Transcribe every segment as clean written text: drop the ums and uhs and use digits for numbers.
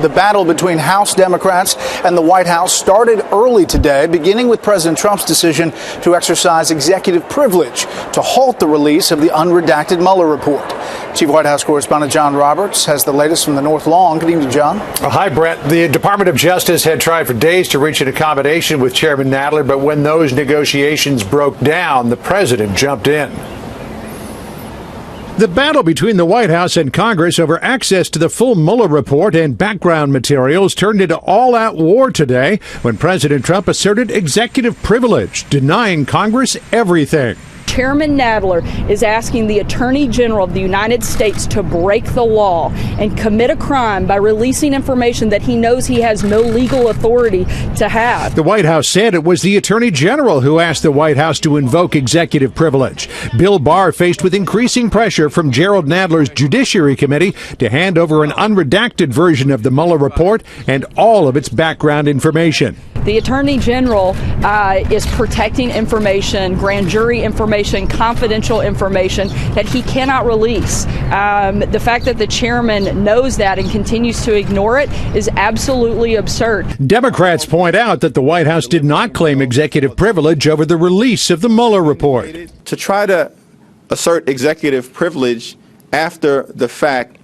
The battle between House Democrats and the White House started early today, beginning with President Trump's decision to exercise executive privilege to halt the release of the unredacted Mueller report. Chief White House correspondent John Roberts has the latest from the North Lawn. Good evening, John. Hi, Brett. The Department of Justice had tried for days to reach an accommodation with Chairman Nadler, but when those negotiations broke down, the president jumped in. The battle between the White House and Congress over access to the full Mueller report and background materials turned into all-out war today when President Trump asserted executive privilege, denying Congress everything. Chairman Nadler is asking the Attorney General of the United States to break the law and commit a crime by releasing information that he knows he has no legal authority to have. The White House said it was the Attorney General who asked the White House to invoke executive privilege. Bill Barr faced with increasing pressure from Gerald Nadler's Judiciary Committee to hand over an unredacted version of the Mueller report and all of its background information. The Attorney General is protecting information, grand jury information, confidential information that he cannot release. The fact that the chairman knows that and continues to ignore it is absolutely absurd. Democrats point out that the White House did not claim executive privilege over the release of the Mueller report. To try to assert executive privilege after the fact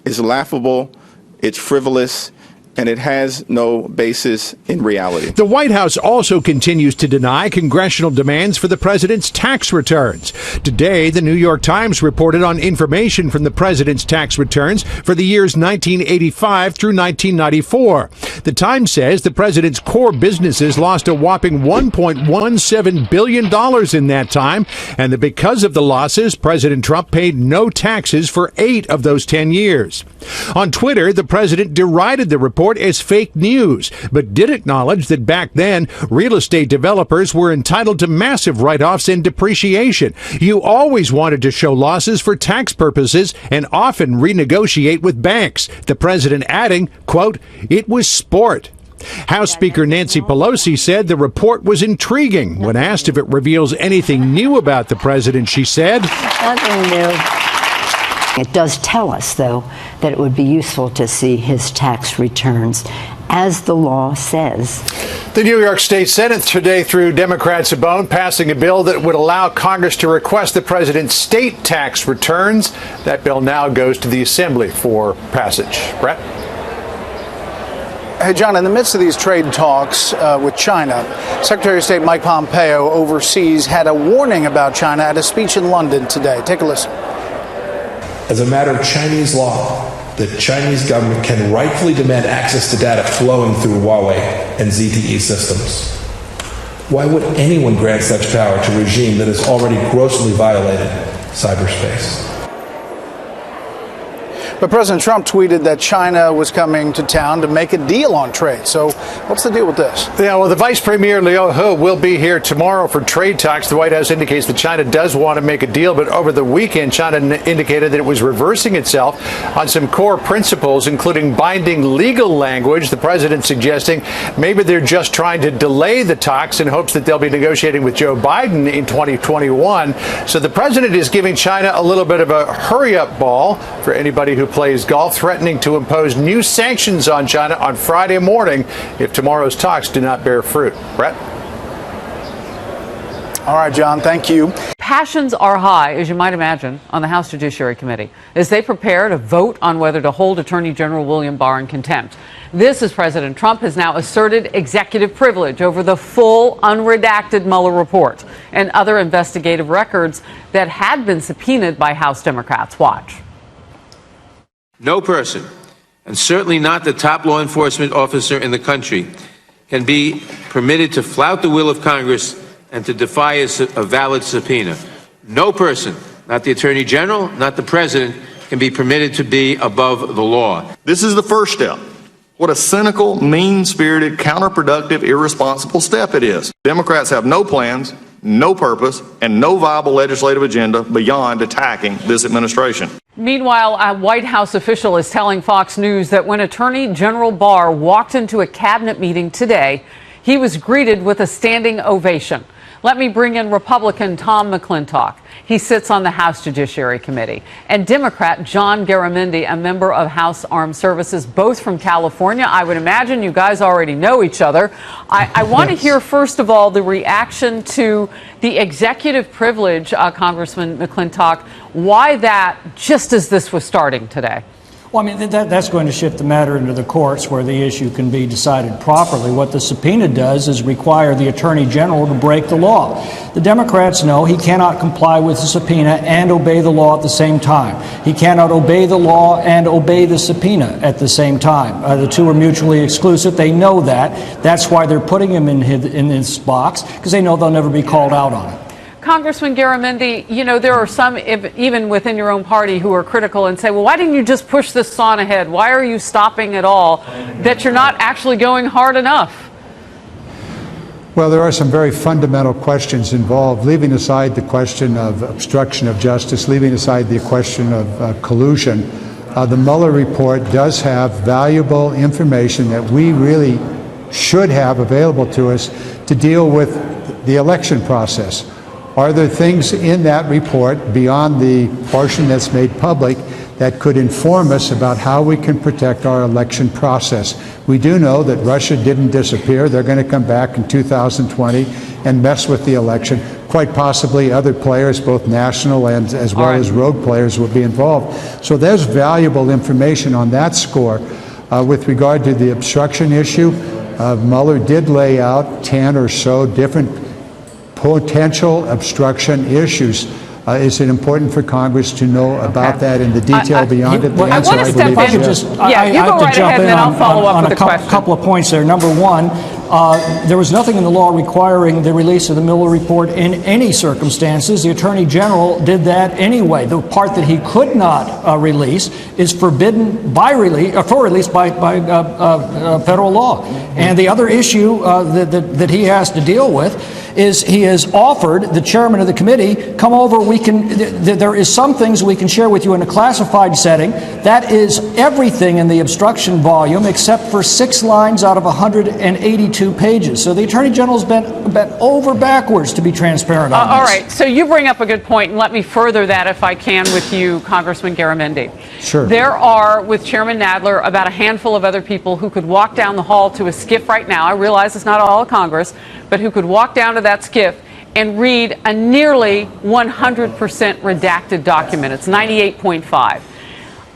is laughable, it's frivolous, and it has no basis in reality. The White House also continues to deny congressional demands for the president's tax returns. Today, the New York Times reported on information from the president's tax returns for the years 1985 through 1994. The Times says the president's core businesses lost a whopping $1.17 billion in that time, and that because of the losses, President Trump paid no taxes for 8 of those 10 years. On Twitter, the president derided the report as fake news, but did acknowledge that back then, real estate developers were entitled to massive write-offs and depreciation. You always wanted to show losses for tax purposes and often renegotiate with banks. The president adding, quote, "It was sport." House Speaker Nancy Pelosi said the report was intriguing. When asked if it reveals anything new about the president, she said, "Nothing new." It does tell us, though, that it would be useful to see his tax returns, as the law says. The New York State Senate today threw Democrats a bone, passing a bill that would allow Congress to request the president's state tax returns. That bill now goes to the Assembly for passage. Brett? Hey, John, in the midst of these trade talks with China, Secretary of State Mike Pompeo overseas had a warning about China at a speech in London today. Take a listen. As a matter of Chinese law, the Chinese government can rightfully demand access to data flowing through Huawei and ZTE systems. Why would anyone grant such power to a regime that has already grossly violated cyberspace? But President Trump tweeted that China was coming to town to make a deal on trade. So what's the deal with this? Yeah, well, the Vice Premier Liu He will be here tomorrow for trade talks. The White House indicates that China does want to make a deal, but over the weekend, China indicated that it was reversing itself on some core principles, including binding legal language. The president suggesting maybe they're just trying to delay the talks in hopes that they'll be negotiating with Joe Biden in 2021. So the president is giving China a little bit of a hurry-up ball for anybody who plays golf, threatening to impose new sanctions on China on Friday morning if tomorrow's talks do not bear fruit. Brett? All right, John, thank you. Passions are high, as you might imagine, on the House Judiciary Committee as they prepare to vote on whether to hold Attorney General William Barr in contempt. This as President Trump has now asserted executive privilege over the full unredacted Mueller report and other investigative records that had been subpoenaed by House Democrats. Watch. No person, and certainly not the top law enforcement officer in the country, can be permitted to flout the will of Congress and to defy a valid subpoena. No person, not the Attorney General, not the President, can be permitted to be above the law. This is the first step. What a cynical, mean-spirited, counterproductive, irresponsible step it is. Democrats have no plans, no purpose, and no viable legislative agenda beyond attacking this administration. Meanwhile, a White House official is telling Fox News that when Attorney General Barr walked into a cabinet meeting today, he was greeted with a standing ovation. Let me bring in Republican Tom McClintock. He sits on the House Judiciary Committee. And Democrat John Garamendi, a member of House Armed Services, both from California. I would imagine you guys already know each other. I want to hear, first of all, the reaction to the executive privilege, Congressman McClintock. Why that, just as this was starting today? Well, I mean, that's going to shift the matter into the courts where the issue can be decided properly. What the subpoena does is require the Attorney General to break the law. The Democrats know he cannot comply with the subpoena and obey the law at the same time. He cannot obey the law and obey the subpoena at the same time. The two are mutually exclusive. They know that. That's why they're putting him in this box, because they know they'll never be called out on it. Congressman Garamendi, you know, there are some, even within your own party, who are critical and say, well, why didn't you just push this on ahead? Why are you stopping at all? That you're not actually going hard enough. Well, there are some very fundamental questions involved, leaving aside the question of obstruction of justice, leaving aside the question of collusion. The Mueller report does have valuable information that we really should have available to us to deal with the election process. Are there things in that report beyond the portion that's made public that could inform us about how we can protect our election process? We do know that Russia didn't disappear. They're going to come back in 2020 and mess with the election. Quite possibly other players, both national and as well as rogue players, will be involved. So there's valuable information on that score. With regard to the obstruction issue, Mueller did lay out 10 or so different potential obstruction issues. Is it important for Congress to know about that in the detail beyond it? The I want to step in. I you go right ahead, and then I'll follow up with a couple of points there. Number one, there was nothing in the law requiring the release of the Mueller report in any circumstances. The Attorney General did that anyway. The part that he could not release is forbidden by for release by federal law. And the other issue that he has to deal with is he has offered the chairman of the committee, come over, there is some things we can share with you in a classified setting. That is everything in the obstruction volume except for 6 lines out of 182 pages. So the Attorney General's been over backwards to be transparent on this. All right, so you bring up a good point, and let me further that, if I can, with you, Congressman Garamendi. Sure. There are, with Chairman Nadler, about a handful of other people who could walk down the hall to a skiff right now. I realize it's not all of Congress, but who could walk down to that skiff and read a nearly 100% redacted document. It's 98.5.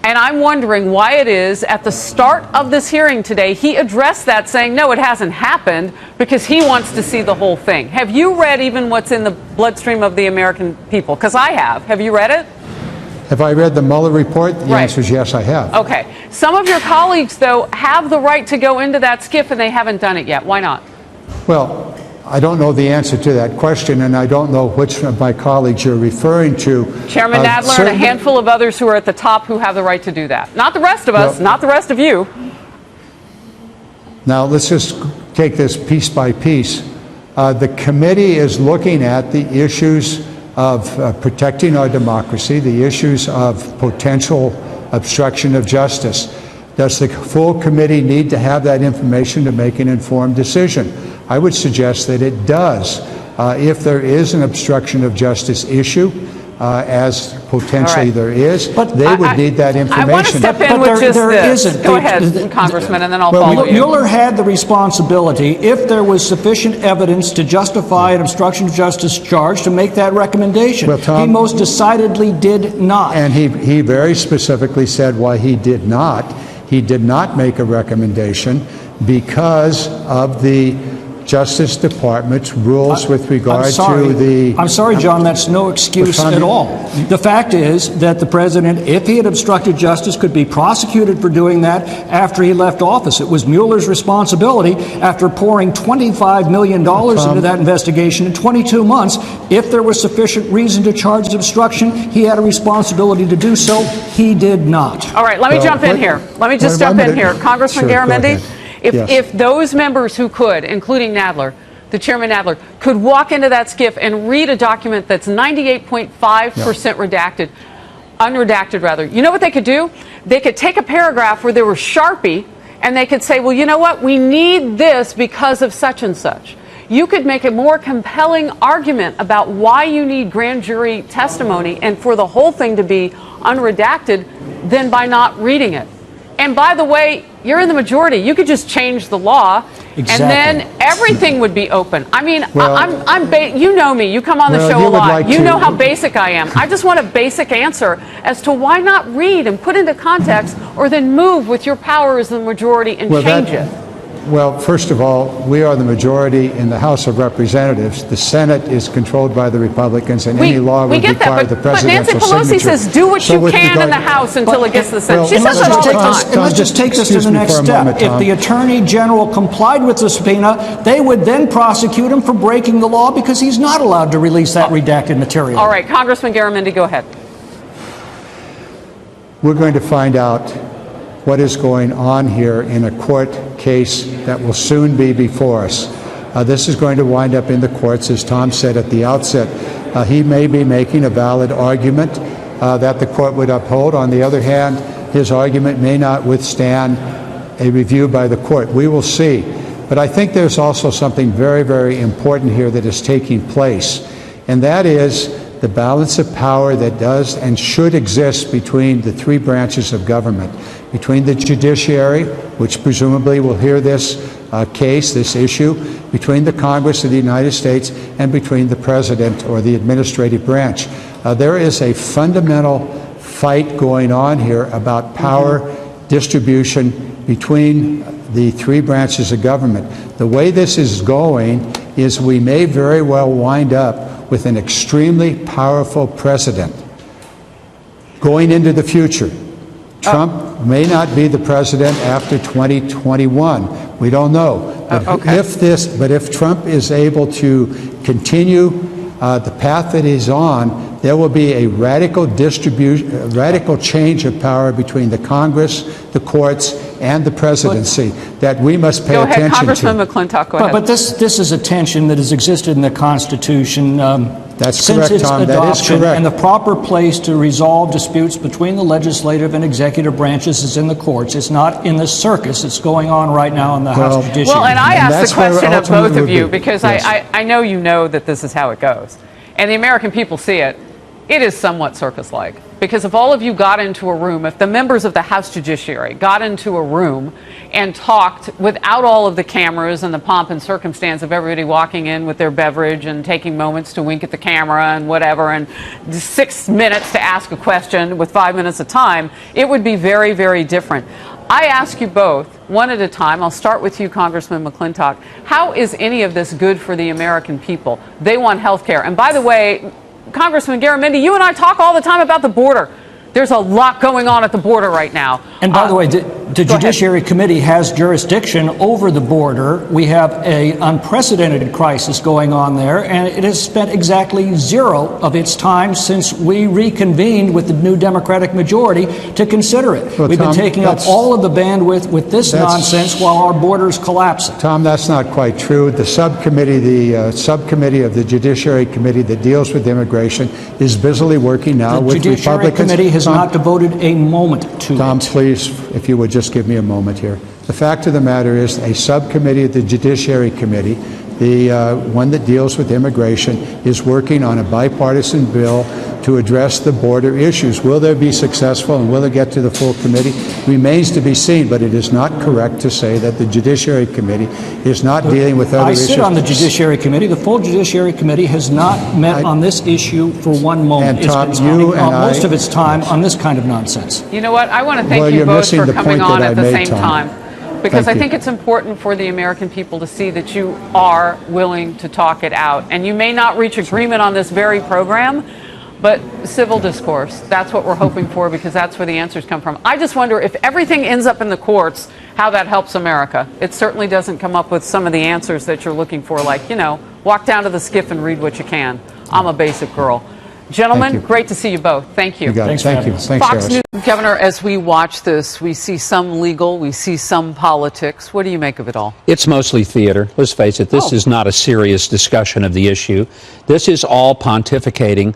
And I'm wondering why it is at the start of this hearing today, he addressed that saying, no, it hasn't happened, because he wants to see the whole thing. Have you read even what's in the bloodstream of the American people? Because I have. Have you read it? Have I read the Mueller report? The answer is yes, I have. Okay. Some of your colleagues, though, have the right to go into that skiff, and they haven't done it yet. Why not? Well, I don't know the answer to that question, and I don't know which of my colleagues you're referring to. Chairman Nadler and a handful of others who are at the top who have the right to do that. Not the rest of us, not the rest of you. Now, let's just take this piece by piece. The committee is looking at the issues of protecting our democracy, the issues of potential obstruction of justice. Does the full committee need to have that information to make an informed decision? I would suggest that it does. If there is an obstruction of justice issue, as potentially there is, but they would need that information. I want to step in with just this. Isn't. Go ahead, Congressman, and then I'll follow you. Mueller had the responsibility, if there was sufficient evidence to justify an obstruction of justice charge, to make that recommendation. Well, Tom, he most decidedly did not. And he very specifically said why he did not. He did not make a recommendation because of the Justice Department's rules with regard to the... I'm sorry, John, that's no excuse at all. The fact is that the president, if he had obstructed justice, could be prosecuted for doing that after he left office. It was Mueller's responsibility, after pouring $25 million into that investigation in 22 months. If there was sufficient reason to charge obstruction, he had a responsibility to do so. He did not. All right, let me jump in here. Let me just jump in here. Congressman Garamendi? If those members who could, including Nadler, the Chairman Nadler, could walk into that skiff and read a document that's 98.5% redacted, unredacted rather, you know what they could do? They could take a paragraph where there was Sharpie, and they could say, well, you know what? We need this because of such and such. you could make a more compelling argument about why you need grand jury testimony and for the whole thing to be unredacted than by not reading it. And by the way, you're in the majority. You could just change the law, Exactly. and then everything would be open. I mean, Well, you know me. You come on the well, show you a would lot. like You to- know how basic I am. I just want a basic answer as to why not read and put into context, or then move with your power as the majority and change it. Well, first of all, we are the majority in the House of Representatives. The Senate is controlled by the Republicans, and any law We would get that, require the but Nancy presidential Pelosi signature. says do what So you with can in regard- the House until it gets to the Senate. Well, She says it all the time. And let's just take this to the next step. If the Attorney General complied with the subpoena, they would then prosecute him for breaking the law because he's not allowed to release that redacted material. All right, Congressman Garamendi, go ahead. We're going to find out what is going on here in a court case that will soon be before us. This is going to wind up in the courts, as Tom said at the outset. He may be making a valid argument that the court would uphold. On the other hand, his argument may not withstand a review by the court. We will see. But I think there's also something very, very important here that is taking place, and that is the balance of power that does and should exist between the three branches of government, between the judiciary, which presumably will hear this case, this issue, between the Congress of the United States, and between the president or the administrative branch. There is a fundamental fight going on here about power distribution between the three branches of government. The way this is going is we may very well wind up with an extremely powerful president going into the future. Trump may not be the president after 2021. We don't know. But if Trump is able to continue the path that he's on, there will be a radical change of power between the Congress, the courts, and the presidency that we must pay attention to. Go ahead, Congressman McClintock, go ahead. But this is a tension that has existed in the Constitution That's since correct, its Tom. adoption. That is correct. And the proper place to resolve disputes between the legislative and executive branches is in the courts. It's not in the circus that's going on right now in the House Judiciary. Well, and I asked the question of both of you be. because Yes. I know you know that this is how it goes. And the American people see it. It is somewhat circus-like. Because if all of you got into a room, if the members of the House Judiciary got into a room and talked without all of the cameras and the pomp and circumstance of everybody walking in with their beverage and taking moments to wink at the camera and whatever, and 6 minutes to ask a question with 5 minutes of time, it would be very, very different. I ask you both, one at a time. I'll start with you, Congressman McClintock. How is any of this good for the American people? They want health care. And by the way, Congressman Garamendi, you and I talk all the time about the border. There's a lot going on at the border right now. And by the way, the Judiciary Committee has jurisdiction over the border. We have an unprecedented crisis going on there, and it has spent exactly zero of its time since we reconvened with the new Democratic majority to consider it. Well, We've Tom, been taking up all of the bandwidth with this nonsense while our borders collapse. Tom, that's not quite true. The subcommittee of the Judiciary Committee that deals with immigration is busily working now with The Judiciary Republicans. Committee has not devoted a moment to it. Tom, please, if you would just give me a moment here. The fact of the matter is a subcommittee of the Judiciary Committee, the one that deals with immigration, is working on a bipartisan bill to address the border issues. Will they be successful and will it get to the full committee? Remains to be seen, but it is not correct to say that the Judiciary Committee is not dealing with other issues. I sit on the Judiciary Committee. The full Judiciary Committee has not met on this issue for one moment. And Tom, it's been you spending and most I- of its time on this kind of nonsense. You know what? I want to thank Well, you you're both missing for the coming point on that at I the made, same Tom. time. Because Thank I think you. it's important for the American people to see that you are willing to talk it out. And you may not reach agreement on this very program, but civil discourse, that's what we're hoping for, because that's where the answers come from. I just wonder if everything ends up in the courts, how that helps America. It certainly doesn't come up with some of the answers that you're looking for, like, you know, walk down to the skiff and read what you can. I'm a basic girl. Gentlemen, great to see you both. Thank you. You got it. Thank you. Thanks, Fox Harris. News. Governor, as we watch this, we see some legal, we see some politics. What do you make of it all? It's mostly theater. Let's face it, this is not a serious discussion of the issue. This is all pontificating,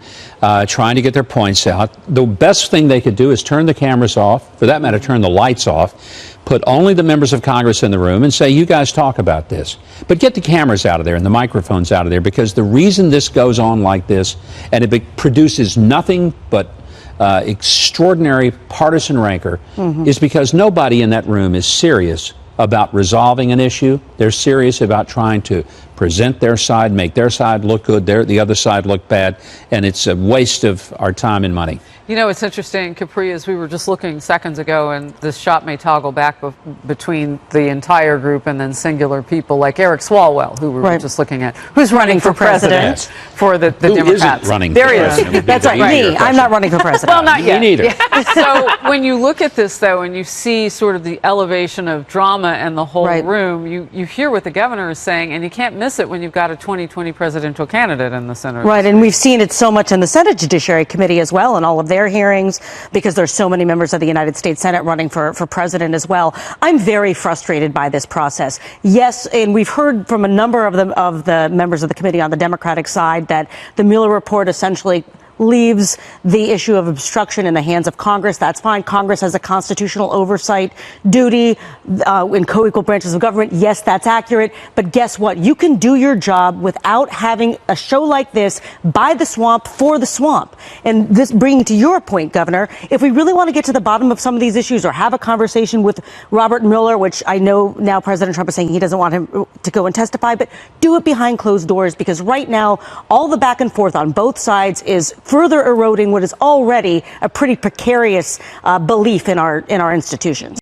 trying to get their points out. The best thing they could do is turn the cameras off, for that matter, turn the lights off, put only the members of Congress in the room and say, you guys talk about this. But get the cameras out of there and the microphones out of there, because the reason this goes on like this, and it produces nothing but extraordinary partisan rancor, is because nobody in that room is serious about resolving an issue. They're serious about trying to present their side, make their side look good, the other side look bad, and it's a waste of our time and money. You know, it's interesting, Capri, as we were just looking seconds ago, and this shot may toggle back between the entire group and then singular people like Eric Swalwell, who we were just looking at, who's running for president for the Democrats. Who isn't running there for he is. president? That's right, me. I'm not running for president. Well, not yet. Me neither. So when you look at this, though, and you see sort of the elevation of drama and the whole room, you hear what the governor is saying, and you can't miss it when you've got a 2020 presidential candidate in the center. Right, and we've seen it so much in the Senate Judiciary Committee as well, and all of their hearings, because there's so many members of the United States Senate running for president as well. I'm very frustrated by this process. Yes, and we've heard from a number of the members of the committee on the Democratic side that the Mueller report essentially leaves the issue of obstruction in the hands of Congress. That's fine. Congress has a constitutional oversight duty in co-equal branches of government. Yes, that's accurate. But guess what? You can do your job without having a show like this by the swamp for the swamp. And this bringing to your point, Governor, if we really want to get to the bottom of some of these issues or have a conversation with Robert Mueller, which I know now President Trump is saying he doesn't want him to go and testify, but do it behind closed doors, because right now all the back and forth on both sides is further eroding what is already a pretty precarious belief in our institutions.